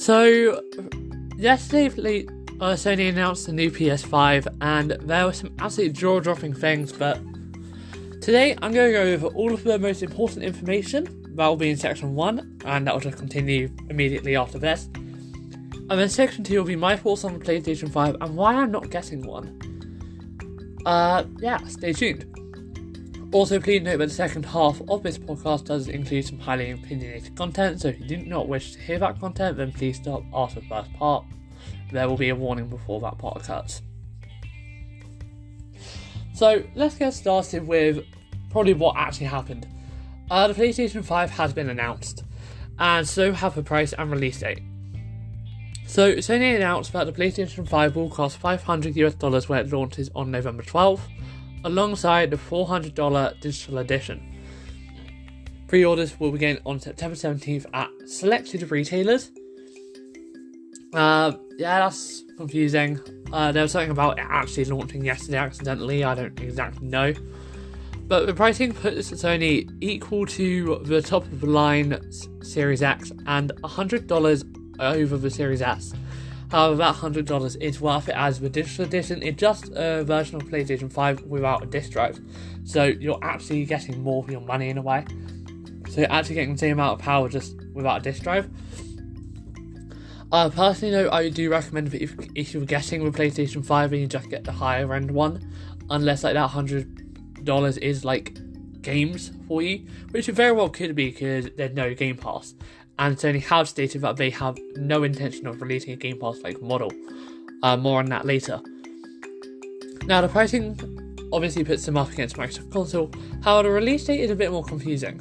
So, yesterday, Sony announced the new PS5, and there were some absolutely jaw-dropping things, but today I'm going to go over all of the most important information. That will be in section 1, and that will just continue immediately after this. And then section 2 will be my thoughts on the PlayStation 5 and why I'm not getting one. Stay tuned. Also, please note that the second half of this podcast does include some highly opinionated content, so if you do not wish to hear that content, then please stop after the first part. There will be a warning before that part occurs. So, let's get started with probably what actually happened. The PlayStation 5 has been announced, and so have the price and release date. So, Sony announced that the PlayStation 5 will cost $500 when it launches on November 12th, alongside the $400 digital edition. Pre-orders will begin on September 17th at selected retailers. That's confusing. There was something about it actually launching yesterday accidentally, I don't exactly know. But the pricing puts Sony equal to the top of the line Series X and $100 over the Series S. However, that $100 is worth it, as the digital edition is just a version of PlayStation 5 without a disc drive. So you're actually getting more for your money in a way. So you're actually getting the same amount of power just without a disc drive. Personally though, I do recommend that if you're getting the PlayStation 5 and you just get the higher end one, unless like that $100 is like games for you, which it very well could be because there's no Game Pass. And Sony have stated that they have no intention of releasing a Game Pass-like model. More on that later. Now, the pricing obviously puts them up against Microsoft Console, however, the release date is a bit more confusing.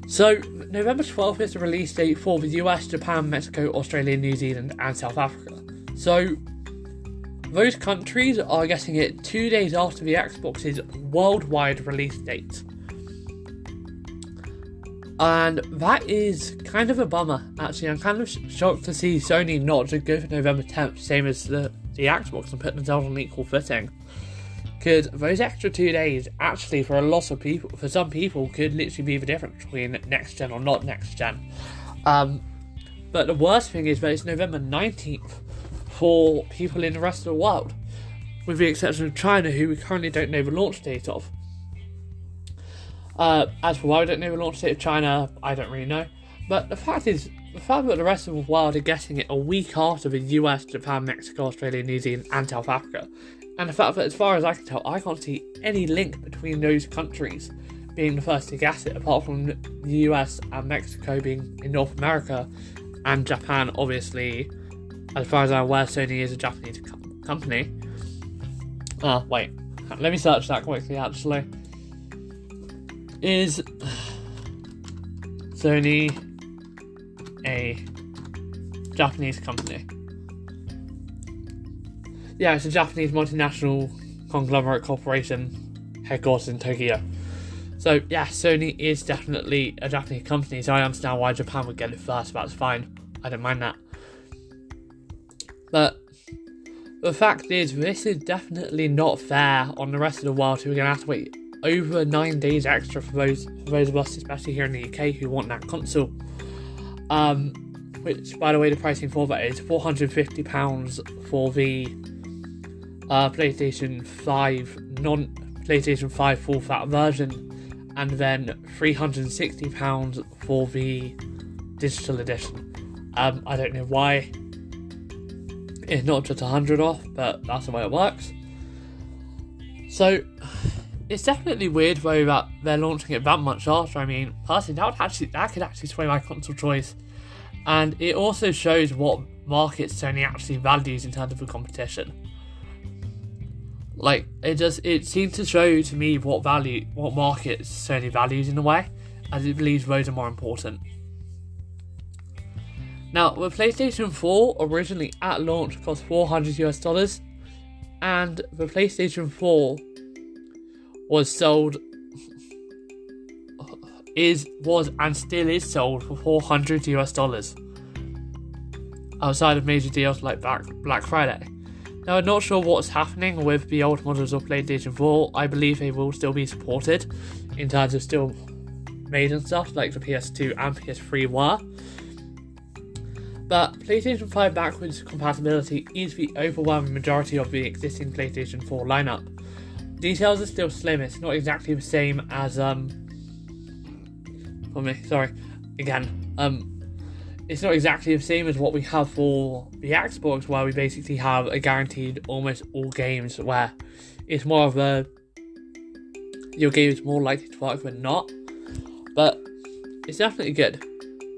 So, November 12th is the release date for the US, Japan, Mexico, Australia, New Zealand, and South Africa. So, those countries are getting it 2 days after the Xbox's worldwide release date. And that is kind of a bummer, actually. I'm kind of shocked to see Sony not just go for November 10th, same as the Xbox, and put themselves on equal footing. Because those extra 2 days, actually, for a lot of people, for some people, could literally be the difference between next gen or not next gen. But the worst thing is that it's November 19th for people in the rest of the world, with the exception of China, who we currently don't know the launch date of. As for why I don't know the launch date of China, I don't really know. But the fact that the rest of the world are getting it a week after the US, Japan, Mexico, Australia, New Zealand, and South Africa. And the fact that, as far as I can tell, I can't see any link between those countries being the first to get it, apart from the US and Mexico being in North America, and Japan, obviously, as far as I'm aware, Sony is a Japanese company. Wait, let me search that quickly, actually. Is Sony a Japanese company? Yeah, it's a Japanese multinational conglomerate corporation headquartered in Tokyo. So yeah, Sony is definitely a Japanese company, so I understand why Japan would get it first, that's fine. I don't mind that. But the fact is, this is definitely not fair on the rest of the world, who are going to have to wait over 9 days extra for those of us, especially here in the UK, who want that console. Which, by the way, the pricing for that is £450 for the PlayStation 5 non-PlayStation 5 full fat version, and then £360 for the digital edition. I don't know why it's not just 100 off, but that's the way it works. So it's definitely weird though that they're launching it that much after. I mean, personally, that could actually sway my console choice, and it also shows what markets Sony actually values in terms of the competition. Like, it seems to show to me what markets Sony values in a way, as it believes those are more important. Now, the PlayStation 4 originally at launch cost $400, and the PlayStation 4 was and still is sold for $400 outside of major deals like Black Friday. Now, I'm not sure what's happening with the old models of PlayStation 4. I believe they will still be supported in terms of still made and stuff, like the PS2 and PS3 were. But PlayStation 5 backwards compatibility is the overwhelming majority of the existing PlayStation 4 lineup. Details are still slim, it's not exactly the same as it's not exactly the same as what we have for the Xbox, where we basically have a guaranteed almost all games, where it's more of a your game is more likely to work than not, but it's definitely good.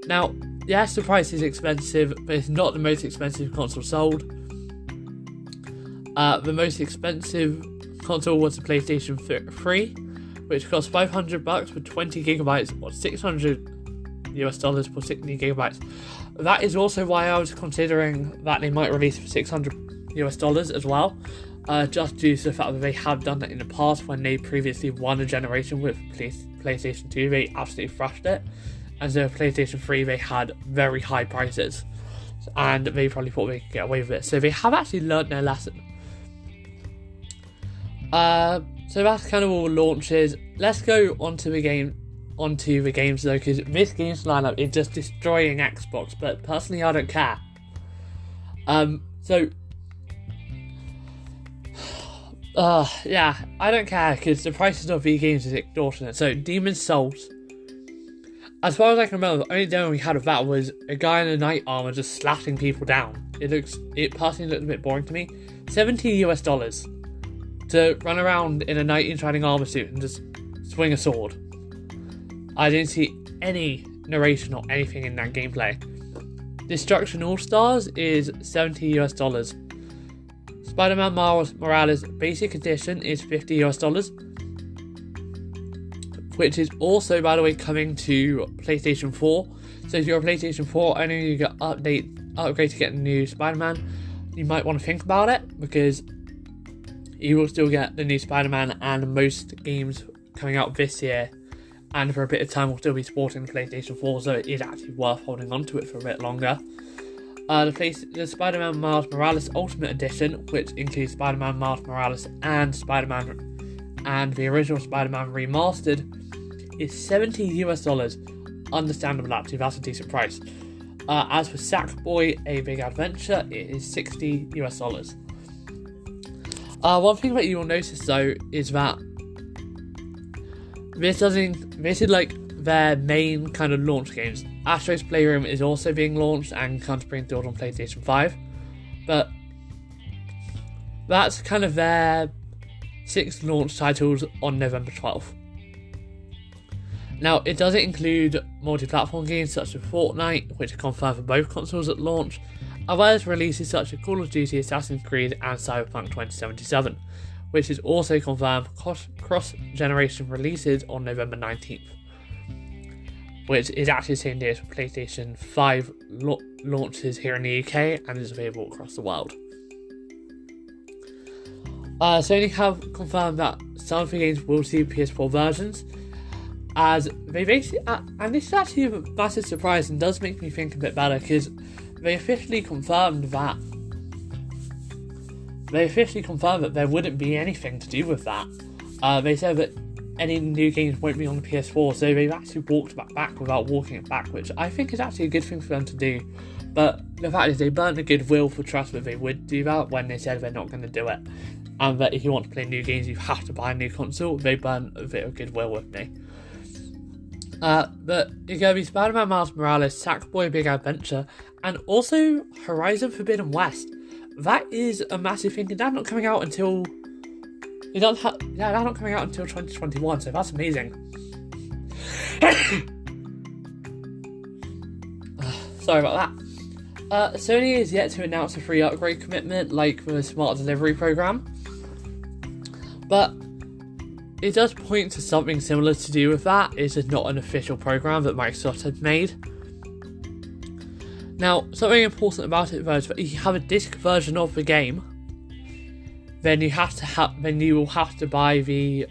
Now, yes, the price is expensive, but it's not the most expensive console sold. The most expensive console was the PlayStation 3, which cost $500 for 20 gigabytes or $600 for 60 gigabytes. That is also why I was considering that they might release for $600 as well, just due to the fact that they have done that in the past when they previously won a generation with PlayStation 2. They absolutely thrashed it, and so PlayStation 3 they had very high prices, and they probably thought they could get away with it. So they have actually learnt their lesson. So that's kind of all the launches. Let's go onto the games though, because this game's lineup is just destroying Xbox, but personally I don't care. Yeah, I don't care because the prices of these games is extortionate. So Demon's Souls, as far as I can remember, the only demo we had of that was a guy in a knight armor just slashing people down. It personally looked a bit boring to me. $70 to run around in a knight in shining armor suit and just swing a sword. I didn't see any narration or anything in that gameplay. Destruction All-Stars is $70. Spider-Man Miles Morales Basic Edition is $50, which is also, by the way, coming to PlayStation 4. So if you're a PlayStation 4 owner, you get upgrade to get a new Spider-Man, you might want to think about it, because you will still get the new Spider-Man, and most games coming out this year and for a bit of time will still be supporting the PlayStation 4, so it is actually worth holding on to it for a bit longer. The Spider-Man Miles Morales Ultimate Edition, which includes Spider-Man Miles Morales and Spider-Man and the original Spider-Man Remastered, is $70. Understandable, actually, that's a decent price. As for Sackboy: A Big Adventure, it is $60. One thing that you will notice though is that this is like their main kind of launch games. Astro's Playroom is also being launched and comes being built on PlayStation 5, but that's kind of their 6 launch titles on November 12th. Now, it doesn't include multi-platform games such as Fortnite, which are confirmed for both consoles at launch, as well as releases such as Call of Duty, Assassin's Creed and Cyberpunk 2077, which is also confirmed cross-generation releases on November 19th, which is actually the same day as PlayStation 5 launches here in the UK and is available across the world. Sony have confirmed that some of the games will see PS4 versions, as they basically, and this is actually a massive surprise and does make me think a bit better, because they officially confirmed that there wouldn't be anything to do with that. They said that any new games won't be on the PS4, so they've actually walked back without walking it back, which I think is actually a good thing for them to do. But the fact is, they burnt the goodwill for trust that they would do that when they said they're not going to do it, and that if you want to play new games, you have to buy a new console. They burnt a bit of goodwill with me. But it's going to be Spider-Man Miles Morales, Sackboy: Big Adventure, and also Horizon Forbidden West. That is a massive thing, and that's not coming out until 2021, so that's amazing. Sorry about that. Sony is yet to announce a free upgrade commitment like the Smart Delivery program, but it does point to something similar to do with that. It's just not an official program that Microsoft had made. Now, something important about it though is that if you have a disc version of the game, then you will have to buy the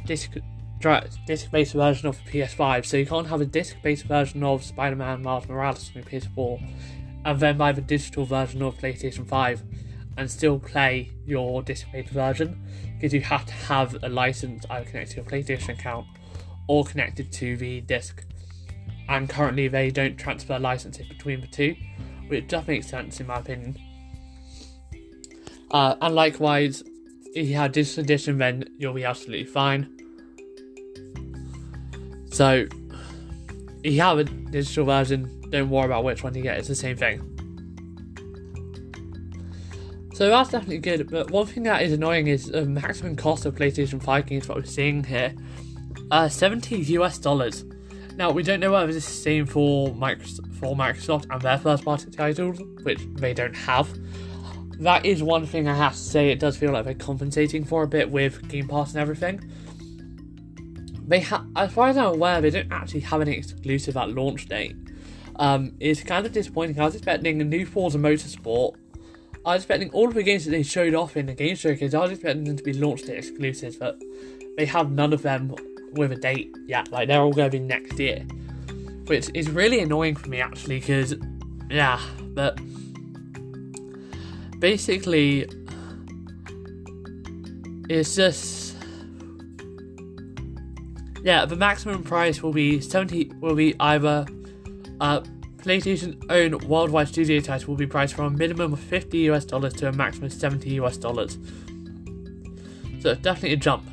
disc-based version of the PS5. So you can't have a disc-based version of Spider-Man Miles Morales on the PS4 and then buy the digital version of PlayStation 5 and still play your disc-based version, because you have to have a license either connected to your PlayStation account or connected to the disc. And currently they don't transfer licenses between the two, which does make sense in my opinion. And likewise, if you have digital edition, then you'll be absolutely fine. So, if you have a digital version, don't worry about which one you get, it's the same thing. So that's definitely good, but one thing that is annoying is the maximum cost of PlayStation 5 games, what we're seeing here, $70 US. Now, we don't know whether this is the same for Microsoft and their first-party titles, which they don't have. That is one thing I have to say, it does feel like they're compensating for a bit with Game Pass and everything. As far as I'm aware, they don't actually have any exclusive at launch date. It's kind of disappointing. I was expecting a new Forza Motorsport. I was expecting all of the games that they showed off in the Game Showcase, I was expecting them to be launch date exclusives, but they have none of them with a date yet. Like, they're all going to be next year, which is really annoying for me actually, because, yeah, but basically, it's just, yeah, the maximum price will be either PlayStation's own worldwide studio title will be priced from a minimum of $50 US to a maximum of $70 US. So it's definitely a jump.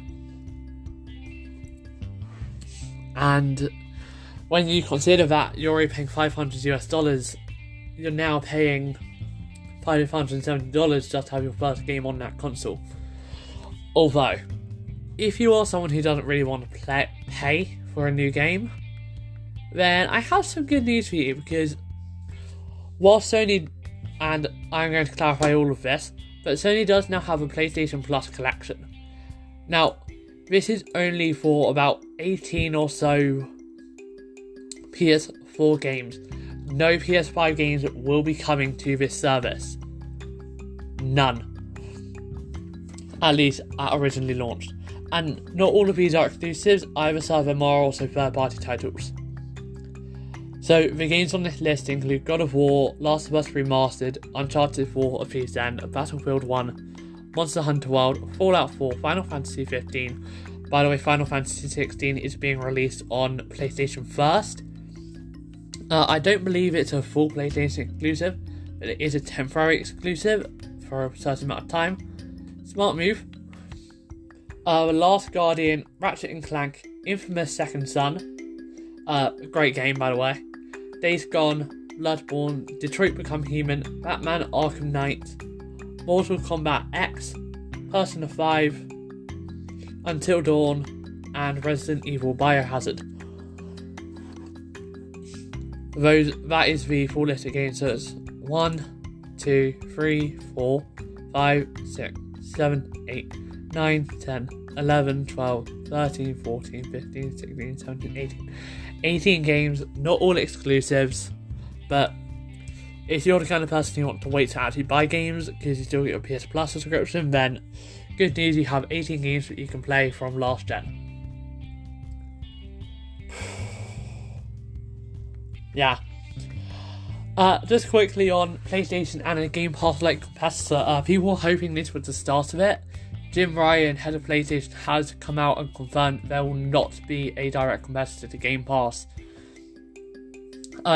And when you consider that you're already paying $500 US, you're now paying $570 just to have your first game on that console. Although, if you are someone who doesn't really want to pay for a new game, then I have some good news for you, because while Sony, and I'm going to clarify all of this, but Sony does now have a PlayStation Plus collection. Now, this is only for about 18 or so PS4 games. No PS5 games will be coming to this service. None. At least originally launched. And not all of these are exclusives, either side of them are also third-party titles. So the games on this list include God of War, Last of Us Remastered, Uncharted 4: A Thief's End, Battlefield 1, Monster Hunter World, Fallout 4, Final Fantasy 15. By the way, Final Fantasy 16 is being released on PlayStation first. I don't believe it's a full PlayStation exclusive, but it is a temporary exclusive for a certain amount of time. Smart move. The Last Guardian, Ratchet & Clank, Infamous Second Son. Great game, by the way. Days Gone, Bloodborne, Detroit Become Human, Batman Arkham Knight, Mortal Kombat X, Persona 5, Until Dawn, and Resident Evil Biohazard. That is the full list of games. So it's 1, 2, 3, 4, 5, 6, 7, 8, 9, 10, 11, 12, 13, 14, 15, 16, 17, 18. 18 games, not all exclusives, but if you're the kind of person who wants to wait to actually buy games because you still get your PS Plus subscription, then good news, you have 18 games that you can play from last gen. Yeah. Just quickly on PlayStation and a Game Pass-like competitor, people were hoping this was the start of it. Jim Ryan, head of PlayStation, has come out and confirmed there will not be a direct competitor to Game Pass.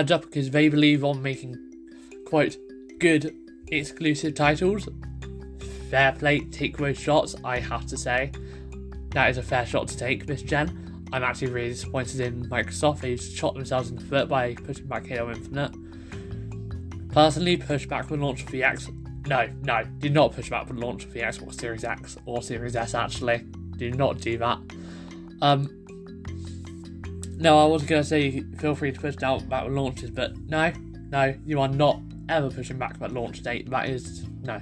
Just because they believe on making, quote, good exclusive titles. Fair play, take those shots, I have to say. That is a fair shot to take this gen. I'm actually really disappointed in Microsoft. They shot themselves in the foot by pushing back Halo Infinite. Personally, push back the launch of the X. No, do not push back the launch of the Xbox Series X or Series S, actually. Do not do that. No, I was going to say feel free to push down back the launches, but no, you are not ever pushing back that launch date. That is, no.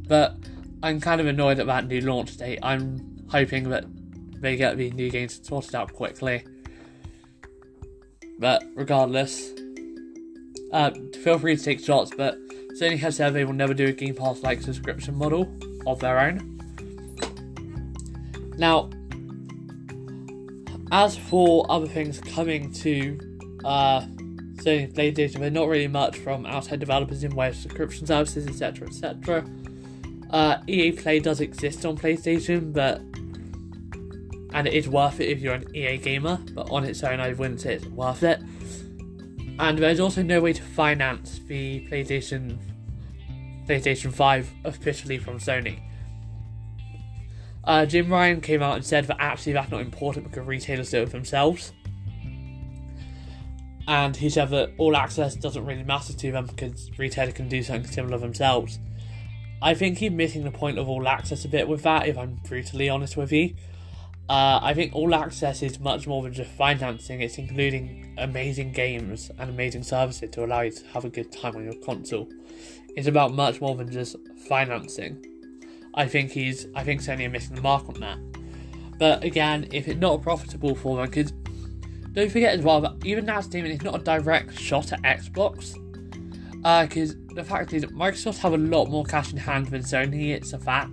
But I'm kind of annoyed at that new launch date. I'm hoping that they get these new games sorted out quickly. But regardless, feel free to take shots, but Sony has said they will never do a Game Pass-like subscription model of their own. Now, as for other things coming to Sony PlayStation, there's not really much from outside developers in way of subscription services, etc, etc. EA Play does exist on PlayStation, and it is worth it if you're an EA gamer, but on its own I wouldn't say it's worth it. And there's also no way to finance the PlayStation 5 officially from Sony. Jim Ryan came out and said that actually that's not important because retailers do it themselves. And he said that all access doesn't really matter to them because retailers can do something similar themselves. I think he's missing the point of all access a bit with that, if I'm brutally honest with you. I think all access is much more than just financing. It's including amazing games and amazing services to allow you to have a good time on your console. It's about much more than just financing. I think Sony are missing the mark on that. But again, if it's not profitable for them, because don't forget as well that even that statement is not a direct shot at Xbox. Because the fact is, Microsoft have a lot more cash in hand than Sony, it's a fact.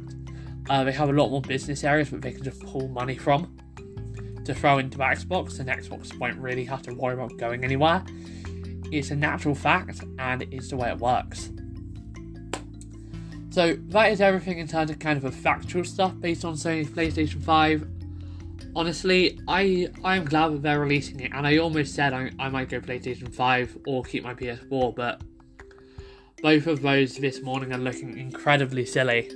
They have a lot more business areas that they can just pull money from to throw into Xbox, and Xbox won't really have to worry about going anywhere. It's a natural fact, and it's the way it works. So that is everything in terms of kind of a factual stuff based on Sony's PlayStation 5. Honestly, I am glad that they're releasing it, and I almost said I might go PlayStation 5 or keep my PS4, but both of those this morning are looking incredibly silly,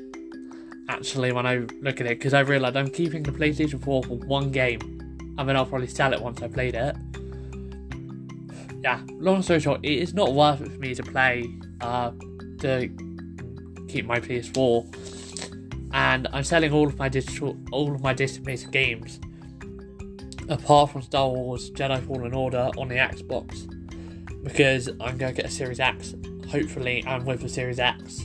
actually, when I look at it, because I realised I'm keeping the PlayStation 4 for one game, and then I'll probably sell it once I played it. Yeah, long story short, it is not worth it for me to play, to keep my PS4, and I'm selling all of my disc-based games, apart from Star Wars Jedi Fallen Order on the Xbox, because I'm going to get a Series X, hopefully, and with the Series X.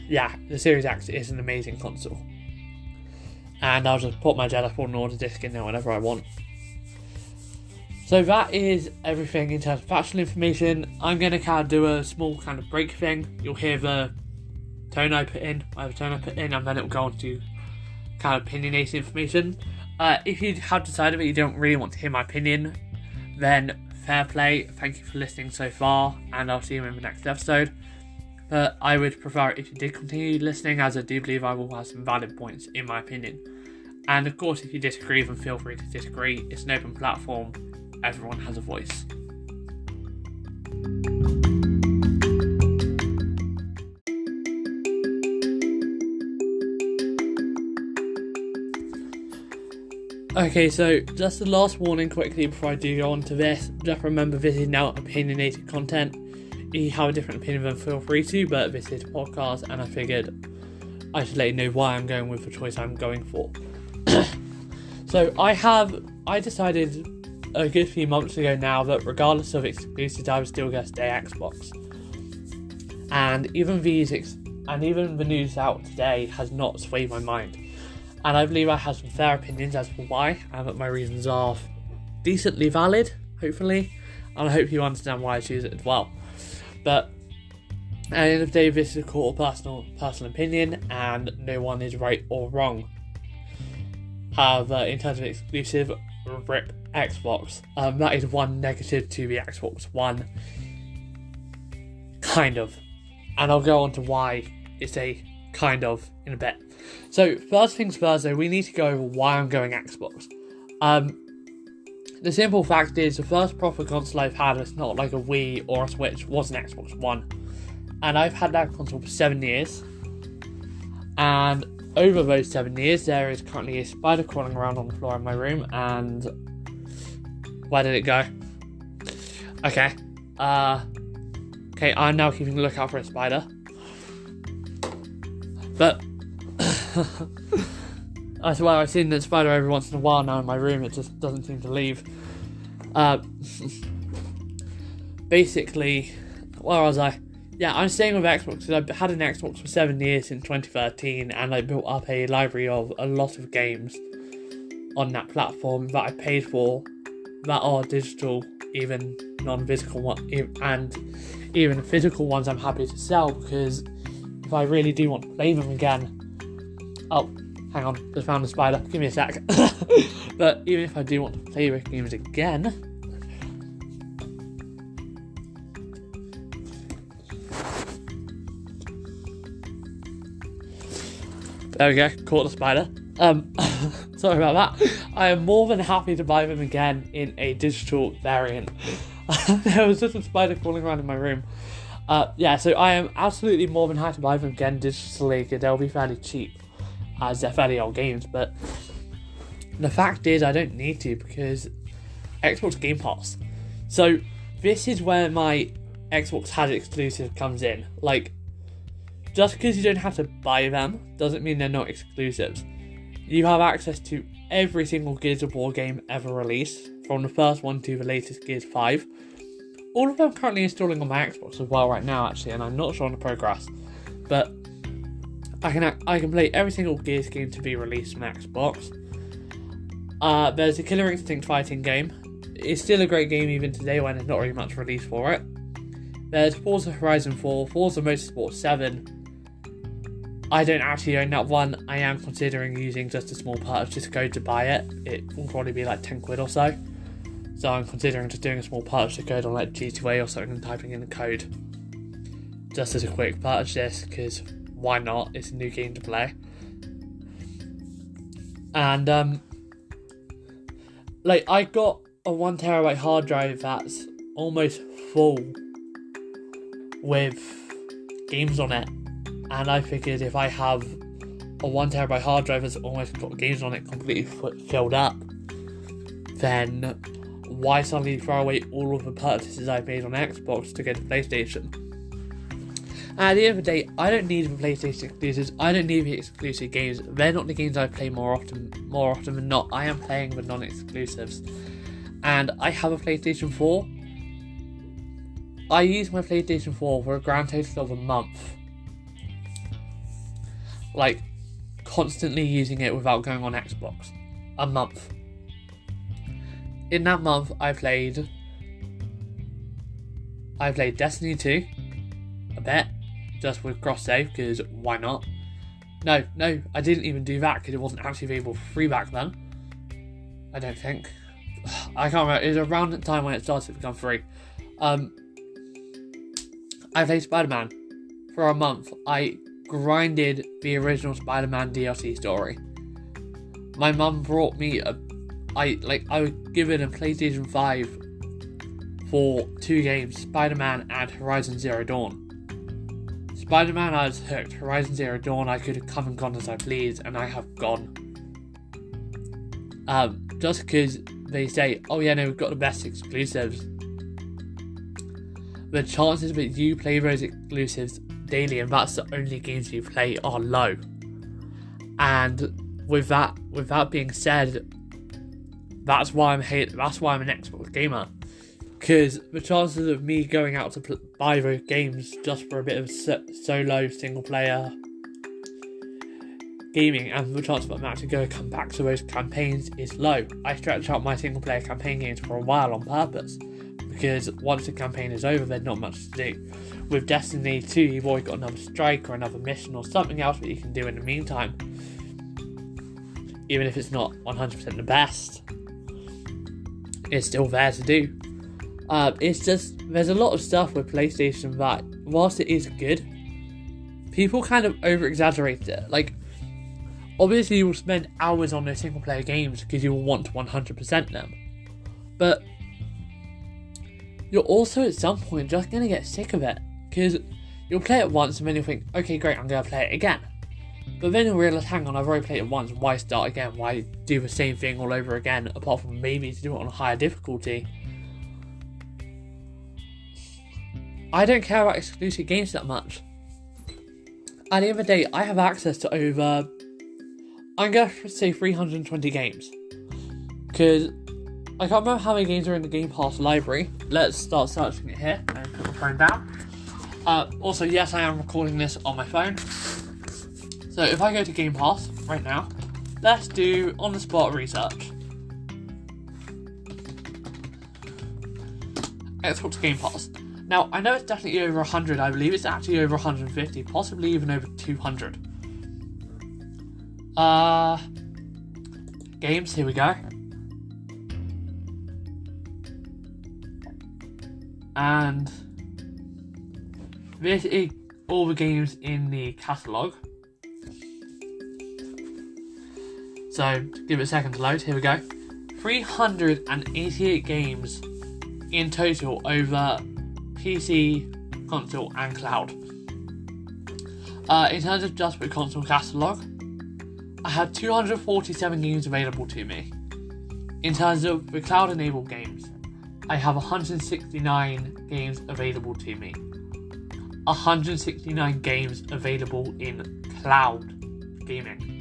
Yeah, the Series X is an amazing console. And I'll just put my Jedi Fallen Order disc in there whenever I want. So that is everything in terms of factual information. I'm going to kind of do a small kind of break thing. You'll hear the tone I put in, and then it will go on to kind of opinionated information. If you have decided that you don't really want to hear my opinion, then fair play. Thank you for listening so far, and I'll see you in the next episode. But I would prefer it if you did continue listening, as I do believe I will have some valid points in my opinion. And of course, if you disagree, then feel free to disagree. It's an open platform. Everyone has a voice. Okay, so just the last warning quickly before I do go on to this. Just remember, this is now opinionated content. If you have a different opinion, then feel free to, but this is a podcast, and I figured I should let you know why I'm going with the choice I'm going for. So I decided a good few months ago now that regardless of exclusives, I would still get to stay Xbox. And even the news out today has not swayed my mind. And I believe I have some fair opinions as to why, and that my reasons are decently valid, hopefully. And I hope you understand why I choose it as well. But at the end of the day, this is a court of personal opinion, and no one is right or wrong. However, in terms of exclusive, rip Xbox. That is one negative to the Xbox One. Kind of. And I'll go on to why it's a kind of in a bit. So, first things first though, we need to go over why I'm going Xbox. The simple fact is, the first proper console I've had that's not like a Wii or a Switch was an Xbox One. And I've had that console for 7 years. And over those 7 years, there is currently a spider crawling around on the floor in my room, and where did it go? Okay. I'm now keeping a lookout for a spider. But I swear I've seen that spider every once in a while now in my room. It just doesn't seem to leave. Basically, where was I? Yeah, I'm staying with Xbox because I've had an Xbox for 7 years since 2013, and I built up a library of a lot of games on that platform that I paid for, that are digital, even non-physical ones, and even physical ones I'm happy to sell, because if I really do want to play them again... Oh, hang on, just found a spider, give me a sec. But even if I do want to play the games again... There we go, caught the spider. Sorry about that. I am more than happy to buy them again in a digital variant. There was just a spider crawling around in my room. So I am absolutely more than happy to buy them again digitally because they'll be fairly cheap, as they're fairly old games. But the fact is, I don't need to because Xbox Game Pass. So this is where my Xbox has exclusive comes in. Like, just because you don't have to buy them doesn't mean they're not exclusives. You have access to every single Gears of War game ever released, from the first one to the latest Gears 5. All of them currently installing on my Xbox as well right now, actually, and I'm not sure on the progress. But I can play every single Gears game to be released on Xbox. There's a Killer Instinct fighting game. It's still a great game even today when there's not really much release for it. There's Forza Horizon 4, Forza Motorsport 7. I don't actually own that one. I am considering using just a small purchase code to buy it. It will probably be like 10 quid or so. So I'm considering just doing a small purchase code on like G2A or something and typing in the code. Just as a quick purchase, because why not? It's a new game to play. And I got a 1TB hard drive that's almost full with games on it. And I figured if I have a 1TB hard drive that's almost got games on it completely filled up, then why suddenly throw away all of the purchases I've made on Xbox to get to PlayStation? And at the end of the day, I don't need the PlayStation exclusives. I don't need the exclusive games. They're not the games I play more often than not. I am playing the non-exclusives. And I have a PlayStation 4. I use my PlayStation 4 for a grand total of a month. Like, constantly using it without going on Xbox. A month. In that month, I played Destiny 2 a bit, just with cross-save, because why not? No, I didn't even do that, because it wasn't actually available for free back then. I don't think. I can't remember, it was around the time when it started to become free. I played Spider-Man for a month. I grinded the original Spider-Man DLC story. My mum brought me I was given a PlayStation 5 for 2 games, Spider-Man and Horizon Zero Dawn. Spider-Man I was hooked, Horizon Zero Dawn I could have come and gone as I pleased, and I have gone. Just because they say, oh yeah, no, we've got the best exclusives. The chances that you play those exclusives daily and that's the only games you play are low. And with that being said, that's why I'm an Xbox gamer, because the chances of me going out to buy those games just for a bit of solo single player gaming, and the chance of I'm actually going to come back to those campaigns is low. I stretch out my single player campaign games for a while on purpose, because once the campaign is over, there's not much to do. With Destiny 2, you've always got another strike or another mission or something else that you can do in the meantime, even if it's not 100% the best. It's still there to do. It's just, there's a lot of stuff with PlayStation that, whilst it is good, people kind of over-exaggerate it. Like, obviously you will spend hours on those single player games because you will want to 100% them. But you're also at some point just going to get sick of it, because you'll play it once and then you'll think, okay great, I'm going to play it again. But then you'll realise, hang on, I've already played it once, why start again? Why do the same thing all over again, apart from maybe to do it on a higher difficulty? I don't care about exclusive games that much. At the end of the day, I have access to over, I'm going to say 320 games. Because I can't remember how many games are in the Game Pass library. Let's start searching it here and put my phone down. Also, yes, I am recording this on my phone. So if I go to Game Pass right now, let's do on-the-spot research. Xbox Game Pass. Now, I know it's definitely over 100. I believe it's actually over 150, possibly even over 200. Games, here we go. And this is all the games in the catalogue. So, give it a second to load. Here we go. 388 games in total over PC, console, and cloud. In terms of just the console catalogue, I had 247 games available to me. In terms of the cloud-enabled games, I have 169 games available to me. 169 games available in cloud gaming.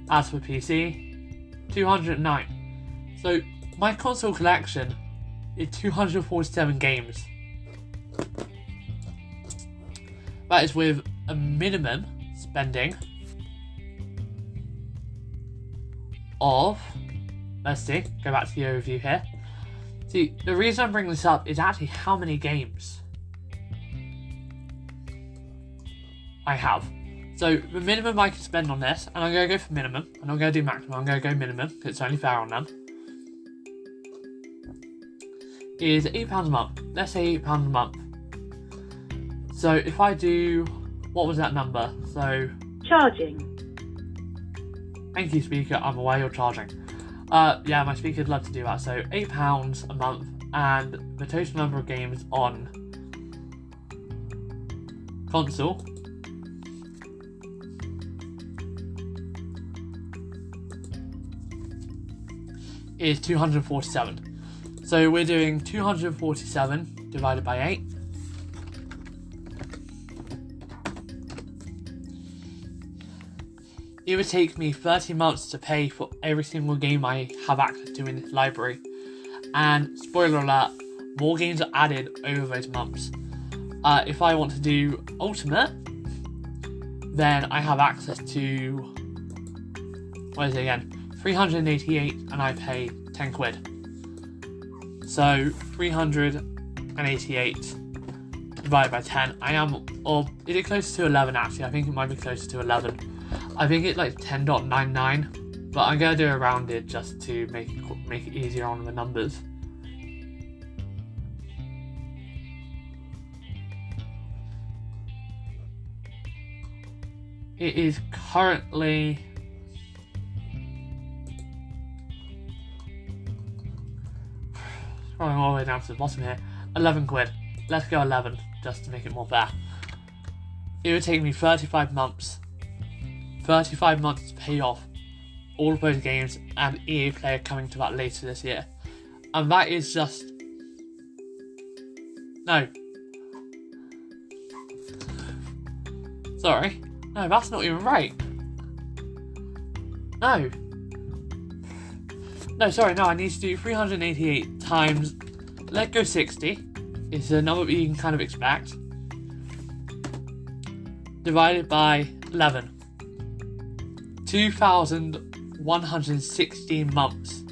As for PC, 209. So my console collection is 247 games. That is with a minimum spending of, let's see, go back to the overview here. See, the reason I'm bringing this up is actually how many games I have. So the minimum I can spend on this, and I'm going to go for minimum, I'm not going to do maximum, I'm going to go minimum, because it's only fair on them, is £8 a month. Let's say £8 a month. So if I do, what was that number? So charging. Thank you, speaker. I'm aware you're charging. Yeah, my speaker'd love to do that. So £8 a month, and the total number of games on console is 247. So we're doing 247 divided by 8. It would take me 30 months to pay for every single game I have access to in this library. And spoiler alert, more games are added over those months. If I want to do Ultimate, then I have access to, what is it again? 388, and I pay 10 quid. So 388 divided by 10. Or is it closer to 11 actually? I think it might be closer to 11. I think it's like 10.99, but I'm going to do it rounded just to make it easier on the numbers. It is currently scrolling all the way down to the bottom here. 11 quid. Let's go 11 just to make it more fair. It would take me 35 months. 35 months to pay off all of those games and EA Play coming to that later this year. And that is just... No. Sorry. No, that's not even right. No. No, sorry, no, I need to do 388 times... Let go 60. It's a number that you can kind of expect. Divided by 11. 2,116 months.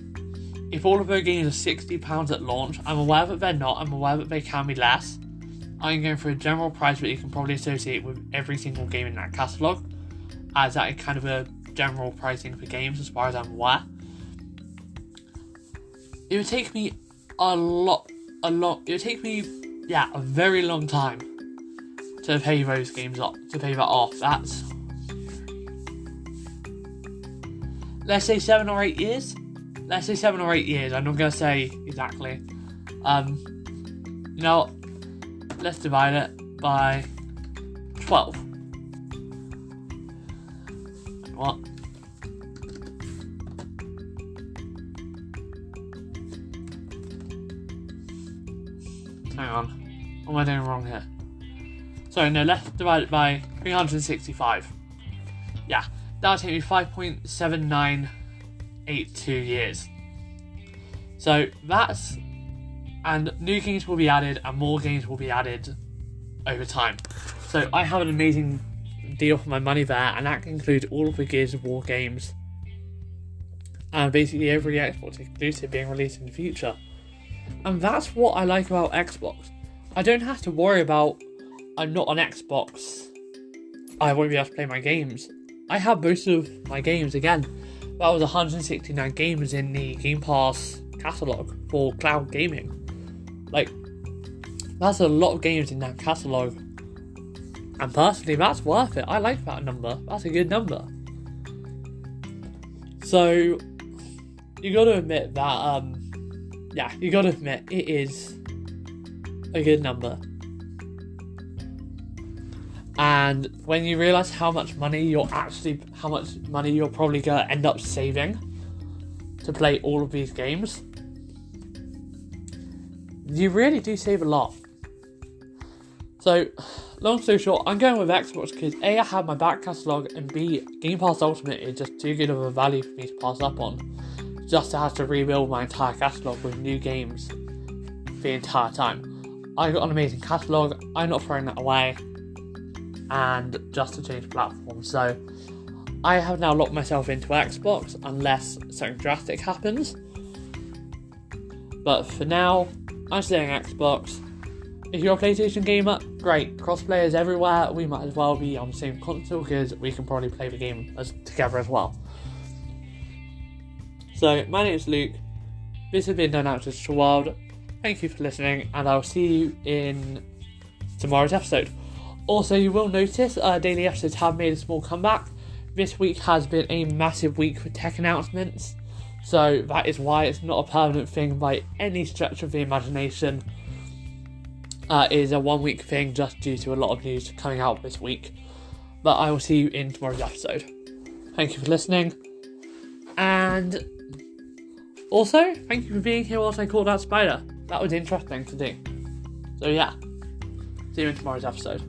If all of those games are £60 at launch, I'm aware that they're not, I'm aware that they can be less. I'm going for a general price that you can probably associate with every single game in that catalogue, as that is kind of a general pricing for games as far as I'm aware. It would take me a very long time to pay those games off, to pay that off. That's, let's say 7 or 8 years. Let's say 7 or 8 years. I'm not going to say exactly. You know, let's divide it by 12. What? Hang on. What am I doing wrong here? Sorry, no, let's divide it by 365. Yeah, that'll take me 5.7982 years. So that's... And new games will be added and more games will be added over time. So I have an amazing deal for my money there, and that includes all of the Gears of War games. And basically every Xbox exclusive being released in the future. And that's what I like about Xbox. I don't have to worry about, I'm not on Xbox, I won't be able to play my games. I have most of my games again. That was 169 games in the Game Pass catalogue for cloud gaming. Like, that's a lot of games in that catalogue. And personally, that's worth it. I like that number. That's a good number. So, you gotta admit that, it is a good number. And when you realise how much money you're probably gonna end up saving to play all of these games, you really do save a lot. So, long story short, I'm going with Xbox because A, I have my back catalogue, and B, Game Pass Ultimate is just too good of a value for me to pass up on, just to have to rebuild my entire catalogue with new games the entire time. I got an amazing catalogue, I'm not throwing that away, and just to change platforms. So, I have now locked myself into Xbox unless something drastic happens. But for now, I'm staying Xbox. If you're a PlayStation gamer, great. Crossplay is everywhere. We might as well be on the same console because we can probably play the game together as well. So, my name is Luke. This has been Done Out to World. Thank you for listening, and I'll see you in tomorrow's episode. Also, you will notice daily episodes have made a small comeback. This week has been a massive week for tech announcements, so that is why it's not a permanent thing by any stretch of the imagination. It is a 1 week thing just due to a lot of news coming out this week. But I will see you in tomorrow's episode. Thank you for listening. And also, thank you for being here whilst I caught that spider. That was interesting to do. So yeah, see you in tomorrow's episode.